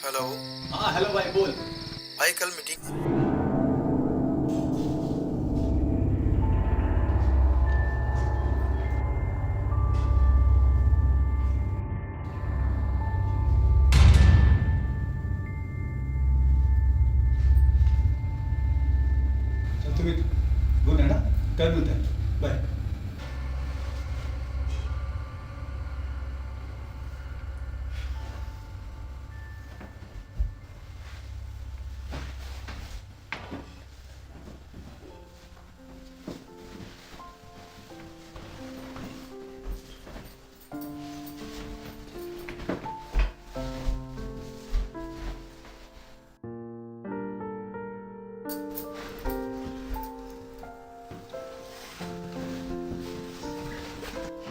Hello. हाँ hello भाई बोल। भाई कल मीटिंग। चल तुम्हें गुड है ना, कल मिलते हैं, बाय।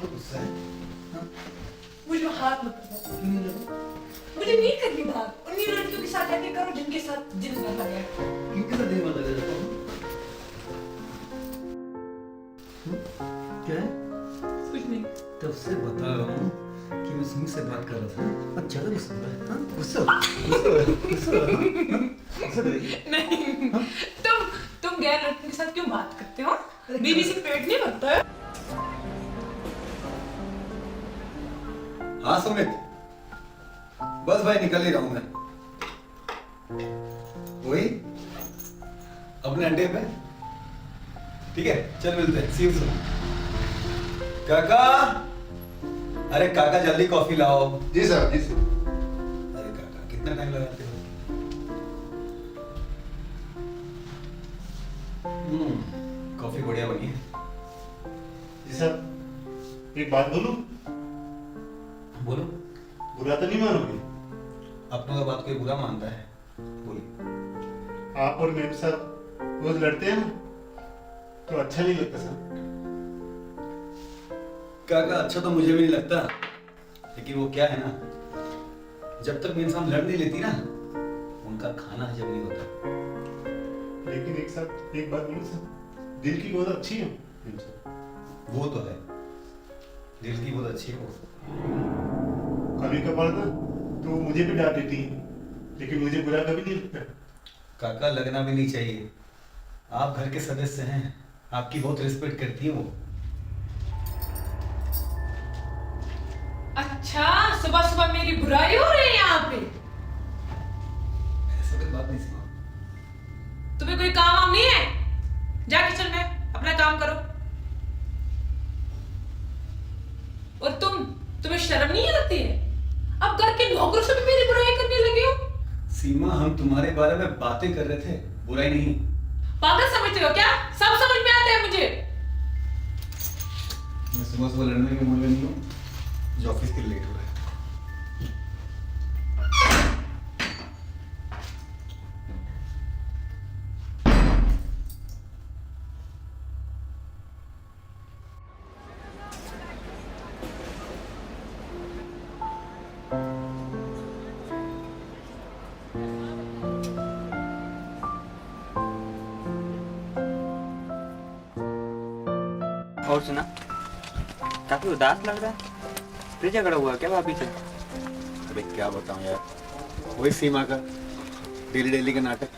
गुस्सा है? मुझे हाथ मत लगाओ। क्यों नहीं लगा? मुझे नहीं करनी बात। उन्हीं लड़कियों के साथ जाके करो जिनके साथ दिन भर लगे। किनके साथ दिन भर लगा रहता हूँ? क्या है? कुछ नहीं। तब से बता रहा हूँ कि मैं सुमी से बात कर रहा था। अब ज्यादा गुस्सा हो रहा है, हाँ? गुस्सा हो रहा है, गुस्सा हो रहा है, हाँ? गुस्सा हो रहा है? नहीं। हाँ? तुम गैर लड़कियों के साथ क्यों बात करते हो? बीवी से पेट नहीं भरता है? हाँ सुमित, बस भाई निकल ही रहा हूँ मैं। वही अपने अड्डे पे। ठीक है चल मिलते हैं, सी यू सून। काका, अरे काका जल्दी कॉफी लाओ। जी सर, जी सर। अरे काका कितना टाइम लगाते हो? कॉफी बढ़िया बनी है। जी सर, एक बात बोलूं? बोलो। बुरा तो नहीं मानोगे? अपनों का बात कोई बुरा मानता है? बोलिए। आप और मेरे साथ रोज लड़ते हैं ना, तो अच्छा नहीं लगता सर। काका अच्छा तो मुझे भी नहीं लगता, लेकिन वो क्या है ना, जब तक मेरे साथ लड़ नहीं लेती ना, उनका खाना हजम नहीं होता। लेकिन एक बात बोलूं सर, दिल की बहुत अच्छी है मेम सर। वो तो है, दिल की बहुत अच्छी है वो। कभी कभार ना तो वो मुझे भी डांट देती है, लेकिन मुझे बुरा कभी नहीं लगता। काका लगना भी नहीं चाहिए, आप घर के सदस्य हैं, आपकी बहुत रिस्पेक्ट करती है वो। अच्छा, सुबह सुबह मेरी बुराई हो रही है यहाँ पे। ऐसा कोई बात नहीं सीमा। तुम्हें कोई काम वाम नहीं है? जा किचन में अपना काम करो। और तुम्हें शर्म नहीं आती है? अब घर के नौकरों से भी मेरी बुराई करने लगे हो। सीमा हम तुम्हारे बारे में बातें कर रहे थे, बुराई नहीं। पागल समझते हो क्या? सब समझ में आता है मुझे। मैं सुबह सुबह लड़ने के मूड में नहीं हूँ, जो ऑफिस के लिए लेट हो रहा है। और सुना, काफी उदास लग रहा है। फिर झगड़ा हुआ क्या भाभी से? अरे क्या बताऊं यार, वही सीमा का डेली डेली का नाटक।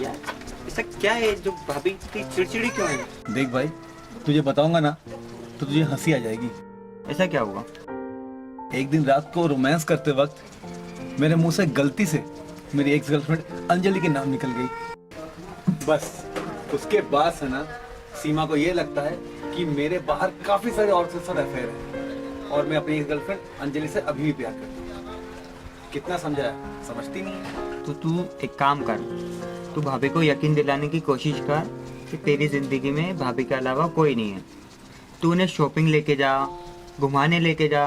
यार ऐसा क्या है जो भाभी की चिड़चिड़ी क्यों है? देख भाई, तुझे बताऊंगा ना तो तुझे हंसी आ जाएगी। ऐसा क्या हुआ? एक दिन रात को रोमांस करते वक्त मेरे मुंह से गलती से मेरी एक्स गर्लफ्रेंड अंजलि के नाम निकल गई। बस उसके बाद से ना सीमा को ये लगता है कि मेरे बाहर काफी सारे औरतों के साथ अफेयर है, और मैं अपनी एक्स गर्लफ्रेंड अंजलि से अभी भी प्यार करती हूँ। कितना समझाया, समझती नहीं है। तो तू एक काम कर, तू भाभी को यकीन दिलाने की कोशिश कर कि तेरी जिंदगी में भाभी के अलावा कोई नहीं है। तू उन्हें शॉपिंग लेके जा, घुमाने लेके जा।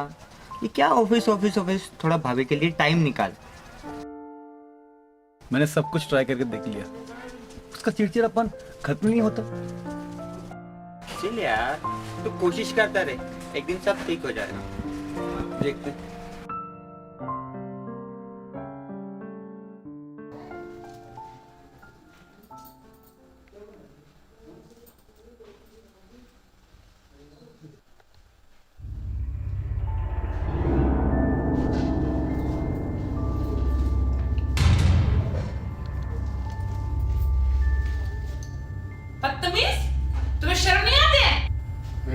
ये क्या ऑफिस ऑफिस ऑफिस, थोड़ा भाभी के लिए टाइम निकाल। मैंने सब कुछ ट्राई करके देख लिया, उसका चिड़चिड़ापन खत्म नहीं होता। चल यार, तू कोशिश करता रहे, एक दिन सब ठीक हो जाएगा। देखते हैं।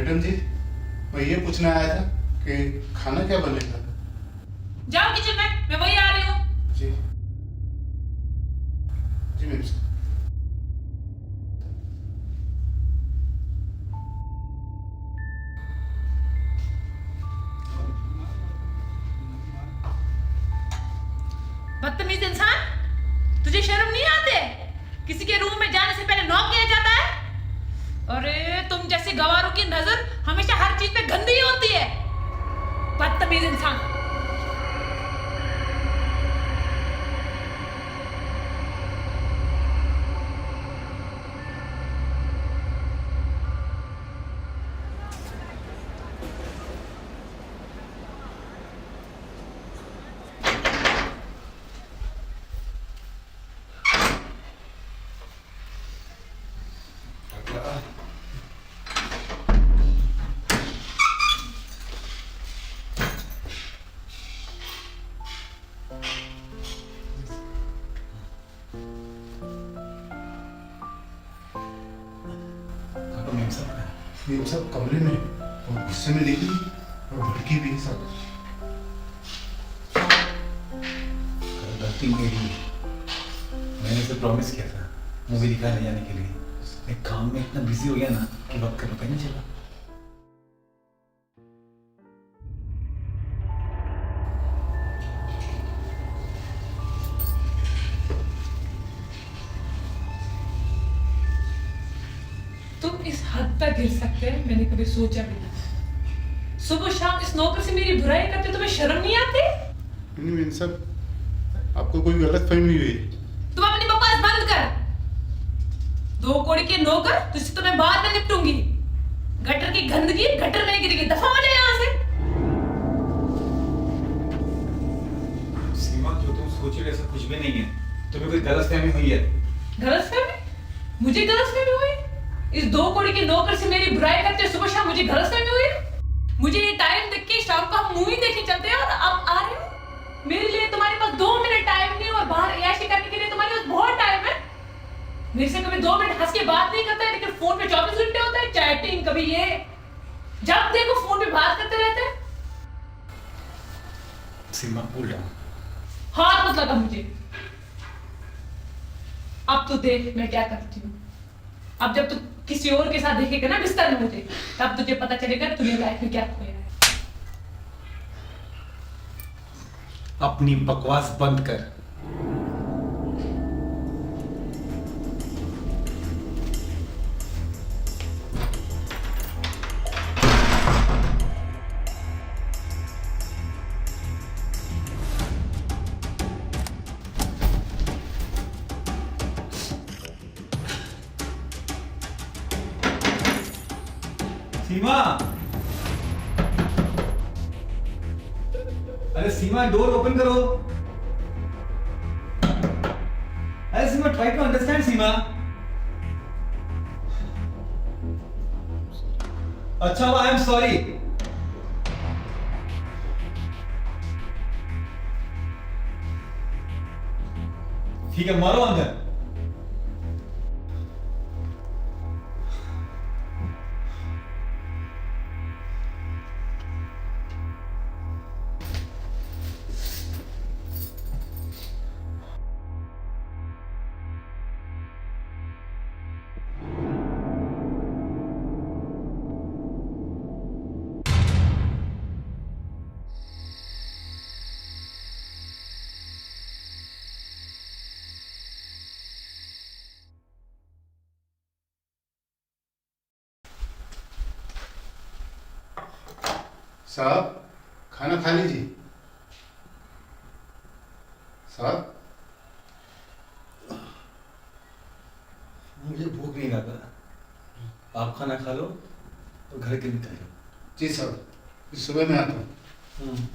मैडम जी, मैं ये पूछना आया था कि खाना क्या बनेगा। जाओ किचन में, मैं वही आ रही हूँ। जी जी मैम साहब। बदतमीज इंसान, तुझे शर्म नहीं आते? किसी के रूम में जाने से पहले नॉक किया जाता है। अरे तुम जैसे गवारों की नजर हमेशा हर चीज पे गंदी ही होती है। बदतमीज इंसान। मैम साहब कमरे में और गुस्से में लेगी और भड़की भी सब। गलती मेरी है। मैंने उसे प्रॉमिस किया था मूवी दिखाने जाने के लिए। मैं काम में इतना बिजी हो गया ना कि वक्त का पता ही नहीं चला। तुम इस हद तक गिर सकते हैं, मैंने कभी सोचा भी नहीं। सुबह शाम इस नौकर से मेरी बुराई करते, तुम्हें शर्म नहीं आती? नहीं मैम साहब, आपको कोई गलत फहमी हुई। तुम अपनी बकवास बंद कर। 2 कौड़ी के नौकर, तुझसे तो मैं बाद में निपटूंगी। गटर की गंदगी गटर में गिरेगी, दफा हो जाए यहाँ से। सीमा, जो तुम सोच रहे ऐसा कुछ भी नहीं है। तुम्हें कोई गलतफहमी हुई है। गलतफहमी? मुझे गलतफहमी हुई? इस 2 कौड़ी के नौकर से मेरी बुराई करते सुबह शाम मुझे गलतफहमी हुई? मुझे ये टाइम देख के शाम को हम मूवी देखने चलते हैं और अब आ रहे हो। मेरे लिए तुम्हारे पास 2 मिनट टाइम नहीं और बाहर ऐश करने के लिए तुम्हारे पास बहुत टाइम है। मेरे से कभी 2 मिनट हंस के बात नहीं करता है, लेकिन फोन पे 24 घंटे होता है चैटिंग। कभी ये, जब देखो फोन पे बात करते रहते हैं। सीमा, भूल जाओ। हाथ मत लगा मुझे। अब तो देख मैं क्या करती हूँ। अब जब तू किसी और के साथ देखेगा ना बिस्तर में मुझे, तब तुझे पता चलेगा तूने लाइफ में क्या खोया है। अपनी बकवास बंद कर। सीमा, अरे सीमा, डोर ओपन करो। अरे सीमा, ट्राई टू अंडरस्टैंड सीमा। अच्छा हुआ, आई एम सॉरी। ठीक है, मारो अंदर। साहब खाना खा लीजिए। साहब मुझे भूख नहीं लगा। आप खाना खा लो और घर के निकल लो। जी साहब, सुबह में आता हूँ।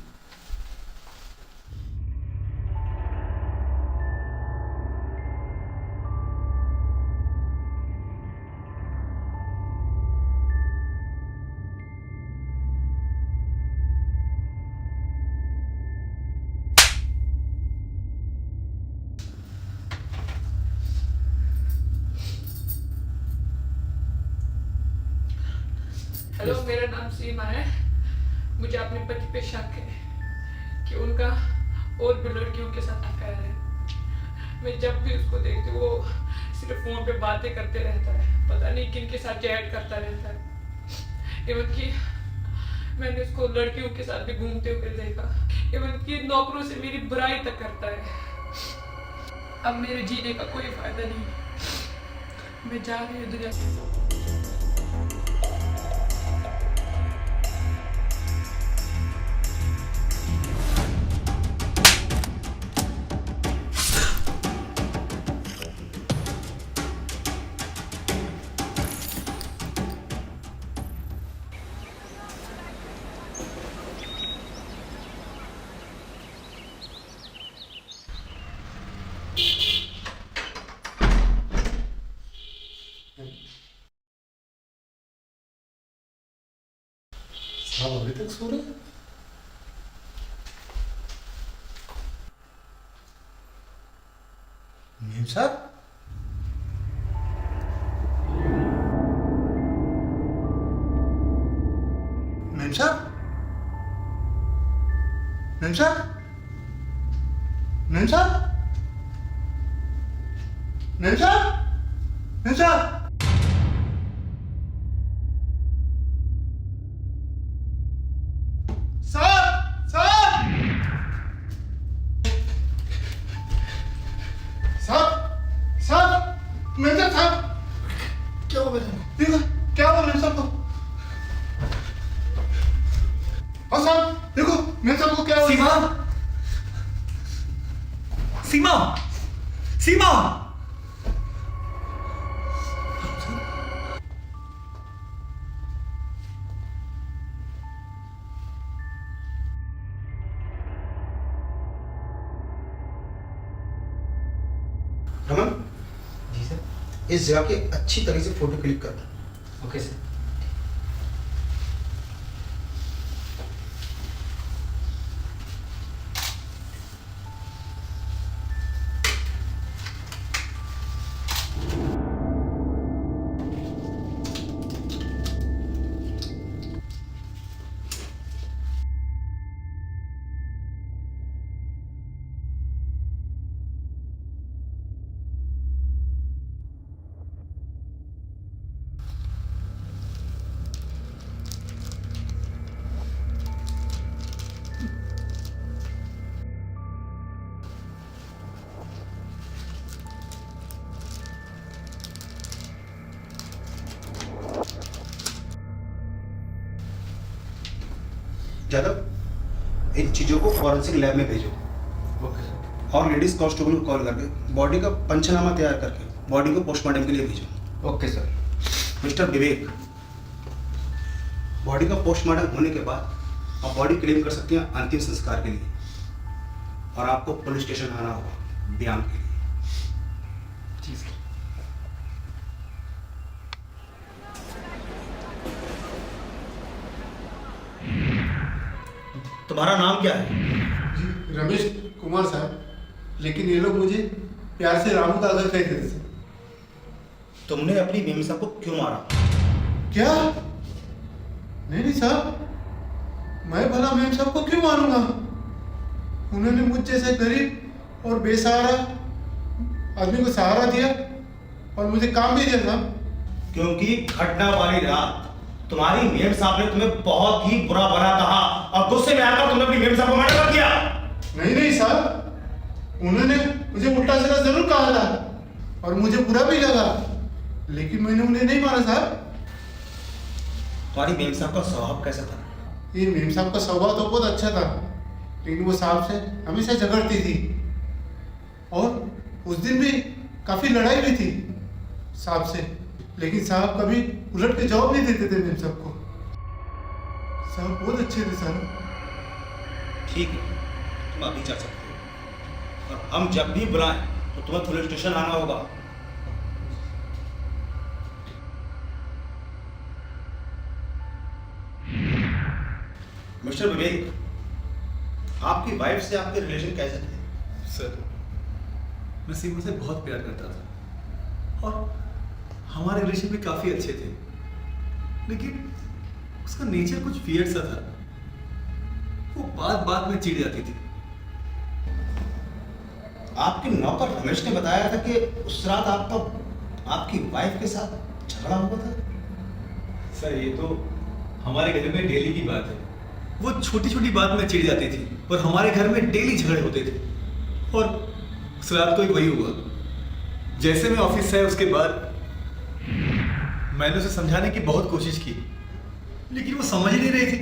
हेलो, मेरा नाम सीमा है। मुझे अपने पति पे शक है कि उनका और भी लड़कियों के साथ अफेयर है। मैं जब भी उसको देखती हूँ वो सिर्फ फोन पे बातें करते रहता है, पता नहीं किन के साथ चैट करता रहता है। इवन कि मैंने उसको लड़कियों के साथ भी घूमते हुए देखा, इवन कि नौकरों से मेरी बुराई तक करता है। अब मेरे जीने का कोई फायदा नहीं, मैं जा रही हूँ दुनिया से। साहब अभी तक सो रहे हैं? मेम साहब, मेम साहब, मेम साहब, मेम साहब, मेम साहब, मेम साहब। मेजर साहब, क्या हुआ देखो, क्या हुआ मेरे साहब को? हाँ साहब देखो मेरे साहब को क्या हुआ? सीमा, सीमा, सीमा। रमन, जी सर। इस जगह की अच्छी तरह से फोटो क्लिक करना। Okay sir. जादव, इन चीजों को फॉरेंसिक लैब में भेजो। Okay sir. और लेडीज कांस्टेबल को कॉल करके बॉडी का पंचनामा तैयार करके बॉडी को पोस्टमार्टम के लिए भेजो। Okay sir. मिस्टर विवेक, बॉडी का पोस्टमार्टम होने के बाद आप बॉडी क्लेम कर सकते हैं अंतिम संस्कार के लिए, और आपको पुलिस स्टेशन आना होगा बयान के लिए। जी सर। तुम्हारा नाम क्या है? जी रमेश कुमार साहब, लेकिन ये लोग मुझे प्यार से रामू का अगर कहते थे। तुमने अपनी मेम साहब को क्यों मारा? क्या? नहीं साहब, मैं भला मेम साहब को क्यों मारूंगा? उन्होंने मुझ जैसे गरीब और बेसहारा आदमी को सहारा दिया और मुझे काम भी दिया साहब। क्योंकि घटना वाली रात तुम्हारी मेम साहब ने तुम्हें बहुत ही बुरा भला कहा और गुस्से में आकर तुमने अपनी मेम साहब को मर्डर कर दिया। नहीं साहब, उन्होंने मुझे उल्टा सीधा जरूर कहा था और मुझे बुरा भी लगा, लेकिन मैंने उन्हें नहीं मारा साहब। तुम्हारी मेम साहब का स्वभाव कैसा था? ये मेम साहब का स्वभाव तो बहुत अच्छा था, लेकिन वो साहब से हमेशा झगड़ती थी और उस दिन भी काफी लड़ाई भी थी साहब से, लेकिन साहब कभी उलट के जवाब नहीं देते थे मेम साहब को। साहब बहुत अच्छे थे साहब। ठीक है, तुम अभी जा सकते हो, और हम जब भी बुलाएं तो तुम्हें पुलिस स्टेशन आना होगा। मिस्टर विवेक, आपकी वाइफ से आपके रिलेशन कैसे थे? सर, मैं सीमा से बहुत प्यार करता था और हमारे रिलेशन भी काफ़ी अच्छे थे, लेकिन उसका नेचर कुछ वियर्ड सा था। वो बात बात में चिढ़ जाती थी। आपके नौकर रमेश ने बताया था कि उस रात आपकी वाइफ के साथ झगड़ा हुआ था। सर ये तो हमारे घर में डेली की बात है। वो छोटी छोटी बात में चिढ़ जाती थी और हमारे घर में डेली झगड़े होते थे। और उस रात को ही वही हुआ। जैसे मैं ऑफिस से आया उसके बाद मैंने उसे समझाने की बहुत कोशिश की, लेकिन वो समझ ही नहीं रही थी।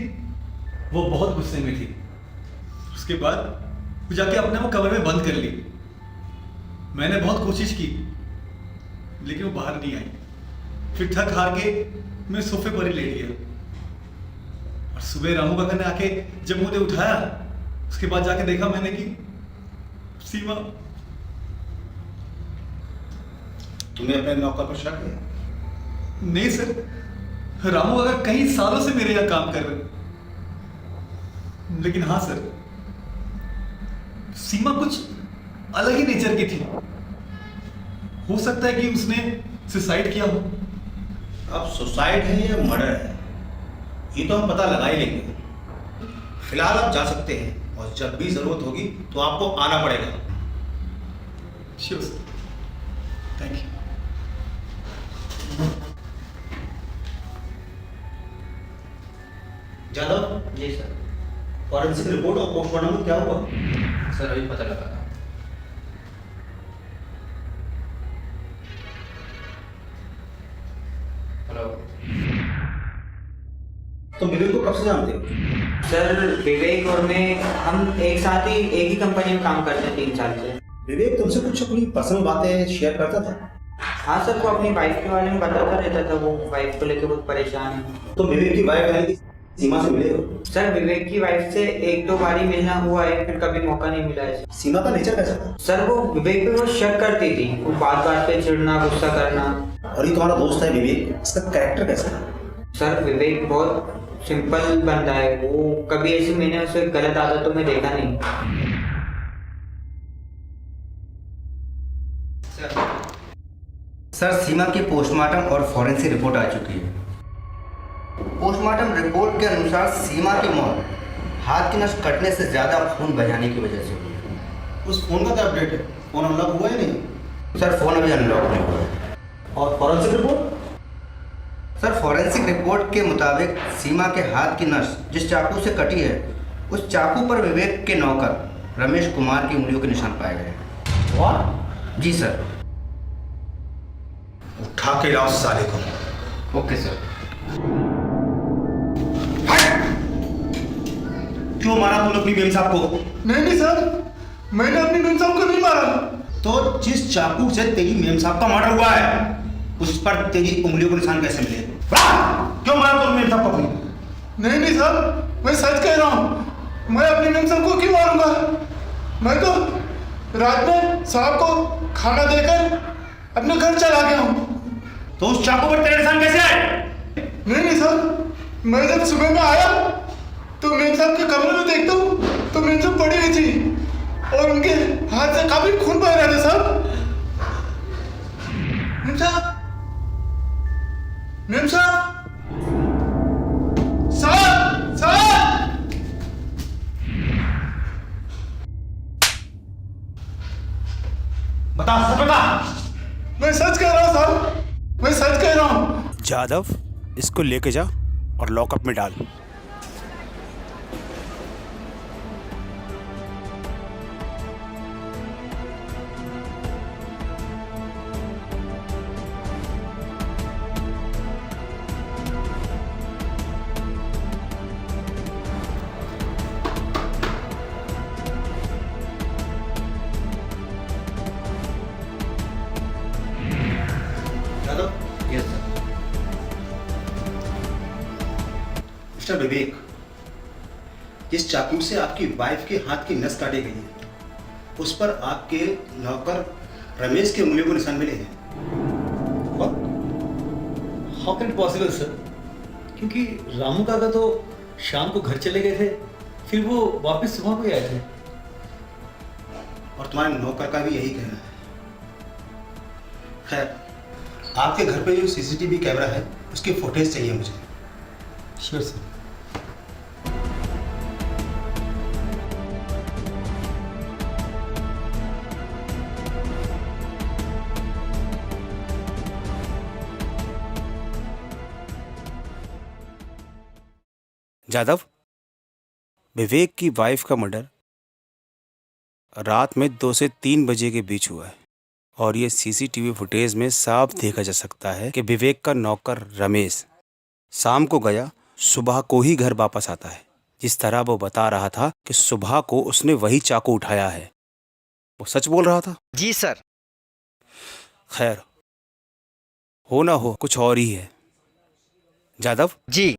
वो बहुत गुस्से में थी। उसके बाद वो जाके अपने वो कमरे में बंद कर ली। मैंने बहुत कोशिश की, लेकिन वो बाहर नहीं आई। फिर थक हार के मैं सोफे पर ही लेट गया। और सुबह रामू काका ने आके जब मुझे उठाया, उसके बाद जाके देखा मैंने कि सीमा। तुम्हें अपने नौकर पर शक है? नहीं सर, रामू काका कई सालों से मेरे यहाँ काम कर रहे हैं। लेकिन हाँ सर, सीमा कुछ अलग ही नेचर की थी। हो सकता है कि उसने सुसाइड किया हो। अब सुसाइड है या मर्डर है, ये तो हम पता लगा ही लेंगे। फिलहाल आप जा सकते हैं, और जब भी जरूरत होगी तो आपको आना पड़ेगा। Sure sir, thank you. Jadhav, ji sir. Forensic report और पोस्टमार्टम में क्या हुआ? सर अभी पता लगा था। हेलो। तो विवेक को कब से जानते हो? सर विवेक और मैं हम एक साथ ही एक ही कंपनी में काम करते हैं 3 साल से। विवेक तुमसे कुछ अपनी पर्सनल बातें शेयर करता था? हाँ सर, वो अपनी वाइफ के बारे में बताता रहता था। वो वाइफ को लेकर बहुत परेशान है। तो विवेक की वाइफ यानी कि सीमा से मिले हो? सर विवेक की वाइफ से 1-2 बार ही मिलना हुआ है, फिर कभी मौका नहीं मिला है। सीमा का नेचर कैसा था? सर वो विवेक पे बहुत शक करती थी। वो बात बात पे चिढ़ना, गुस्सा करना। और ये तुम्हारा दोस्त है विवेक, इसका कैरेक्टर कैसा है? सर विवेक बहुत सिंपल बंदा है। वो कभी ऐसी मैंने उसे गलत आदतों में देखा नहीं। सर सीमा की पोस्टमार्टम और फॉरेंसिक रिपोर्ट आ चुकी है। पोस्टमार्टम रिपोर्ट के अनुसार सीमा की मौत हाथ की नस कटने से ज़्यादा खून बहाने की वजह से हुई है। उस फोन का क्या अपडेट है? फोन अनलॉक हुआ है नहीं? सर फ़ोन अभी अनलॉक नहीं हुआ है। और forensic report? Sir forensic report के मुताबिक सीमा के हाथ की नस जिस चाकू से कटी है, उस चाकू पर विवेक के नौकर रमेश कुमार की उंगलियों के निशान पाए गए हैं। और? जी सर। उठा के लाओ साले को। Okay sir. क्यों मारा तूने अपनी मेम साहब को? नहीं सर, मैंने अपनी मेम साहब को नहीं मारा। तो जिस चाकू से तेरी मेम साहब का मर्डर हुआ है, उस पर तेरी उंगलियों के निशान कैसे मिले? क्यों मारा तूने मेम साहब को अपनी? नहीं सर, मैं सच कह रहा हूँ। मैं अपनी मेम साहब को क्यों मारूंगा? मैं तो रात में साहब को खाना देकर अपने घर चला गया हूँ। तो उस चाकू पर तेरे निशान कैसे आए? नहीं सर, मैं जब सुबह में आया तो मेम साहब के कमरे में देखता हूँ तो मेम साहब पड़ी हुई थी और उनके हाथ से काफी खून बह रहा था सर। मेम साहब, मेम साहब, साहब, साहब। बता, सच बता। मैं सच कह रहा हूँ साहब, मैं सच कह रहा हूँ। जादव, इसको लेके जा और लॉकअप में डाल। Yes sir. मिस्टर विवेक, जिस चाकू से आपकी वाइफ के हाथ की नस काटी गई है, उस पर आपके नौकर रमेश के उंगलियों के निशान मिले हैं। How can it possible sir? क्योंकि रामू काका तो शाम को घर चले गए थे, फिर वो वापस सुबह को ही आए थे। और तुम्हारे नौकर का भी यही कहना है। खैर, आपके घर पे जो सीसीटीवी कैमरा है, उसकी फुटेज चाहिए मुझे। Sure sir. जादव, विवेक की वाइफ का मर्डर रात में 2 से 3 बजे के बीच हुआ है और ये सीसीटीवी फुटेज में साफ देखा जा सकता है कि विवेक का नौकर रमेश शाम को गया, सुबह को ही घर वापस आता है। जिस तरह वो बता रहा था कि सुबह को उसने वही चाकू उठाया है, वो सच बोल रहा था? जी सर। खैर, हो ना हो कुछ और ही है। जादव जी,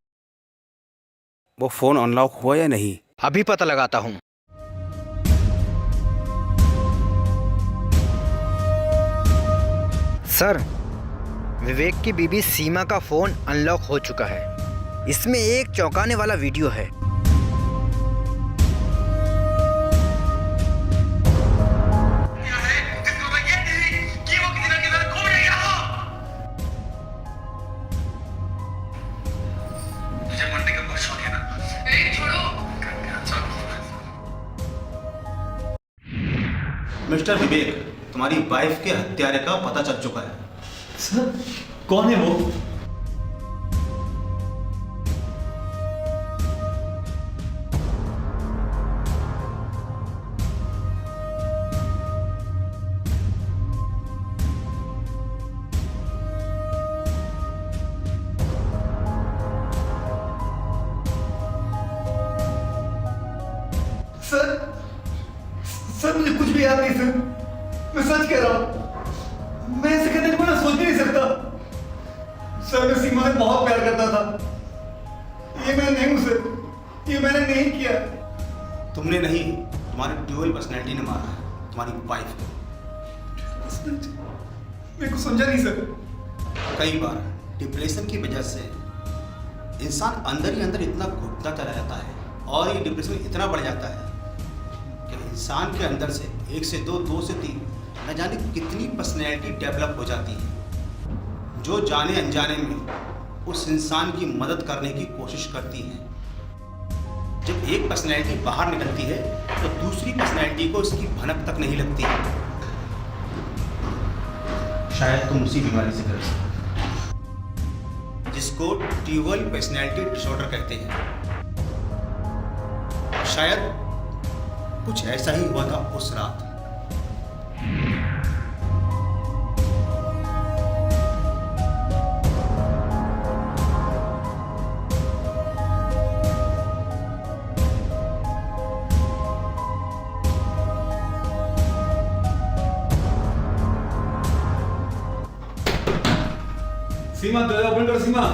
वो फोन अनलॉक हुआ या नहीं? अभी पता लगाता हूँ। सर, विवेक की बीबी सीमा का फोन अनलॉक हो चुका है। इसमें एक चौंकाने वाला वीडियो है। मिस्टर विवेक, तुम्हारी वाइफ के हत्यारे का पता चल चुका है। सर, कौन है वो? सर मुझे कुछ भी याद नहीं सर, मैं सच कह रहा हूँ। मैं ऐसे करने को ना सोच भी नहीं सकता। सर मैं सीमा से बहुत प्यार करता था। ये मैं नहीं हूँ सर, ये मैंने नहीं किया। तुमने नहीं, तुम्हारी ड्यूअल पर्सनैलिटी ने मारा है तुम्हारी वाइफ को। मेरे को समझा नहीं सर। कई बार डिप्रेशन की वजह से इंसान अंदर ही अंदर इतना घुटता चला जाता है और ये डिप्रेशन इतना बढ़ जाता है कि इंसान के अंदर से 1 से 2, 2 से 3 न जाने कितनी पर्सनैलिटी डेवलप हो जाती है, जो जाने अनजाने में उस इंसान की मदद करने की कोशिश करती है। जब एक पर्सनैलिटी बाहर निकलती है तो दूसरी पर्सनैलिटी को इसकी भनक तक नहीं लगती। शायद तुम उसी बीमारी से ग्रस्त हो जिसको ड्यूअल पर्सनैलिटी डिसऑर्डर कहते हैं। शायद कुछ ऐसा ही हुआ था उस रात। सीमा, दरवाजा ओपन करो। सीमा,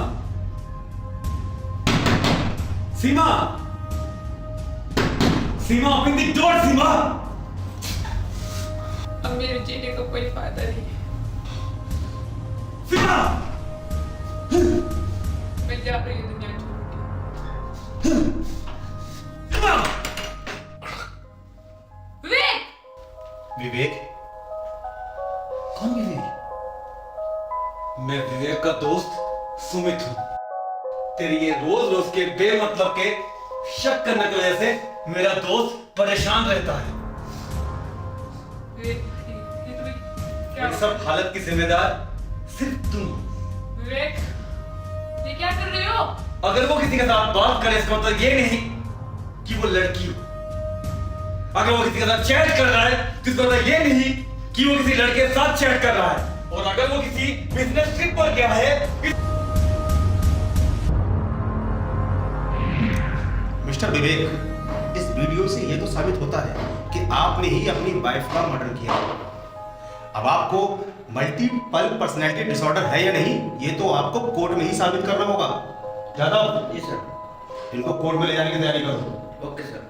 सीमा, सीमा, ओपन द डोर। सीमा, अब मेरे जीने का कोई फायदा नहीं। सीमा, मैं जा रही हूँ दुनिया छोड़ के। सीमा। विवेक! विवेक? कौन विवेक? मैं विवेक का दोस्त सुमित हूँ। तेरी ये रोज रोज के बेमतलब के शक करने की वजह से मेरा दोस्त परेशान रहता है। विवेक, ये तुम्हें क्या मेरी सब हालत की जिम्मेदार सिर्फ तुम हो। विवेक, ये क्या कर रहे हो? अगर वो किसी के साथ बात करे इसका मतलब ये नहीं कि वो लड़की हो। अगर वो किसी के साथ चैट कर रहा है तो इसका मतलब ये नहीं कि वो किसी लड़के के साथ चैट कर रहा है। और अगर वो किसी बिजनेस ट्रिप पर गया है। मिस्टर विवेक, इस वीडियो से यह तो साबित होता है कि आपने ही अपनी वाइफ का मर्डर किया। अब आपको मल्टीपल पर्सनैलिटी डिसऑर्डर है या नहीं, ये तो आपको कोर्ट में ही साबित करना होगा। जादव, जी सर। इनको कोर्ट में ले जाने की तैयारी करो। Okay sir.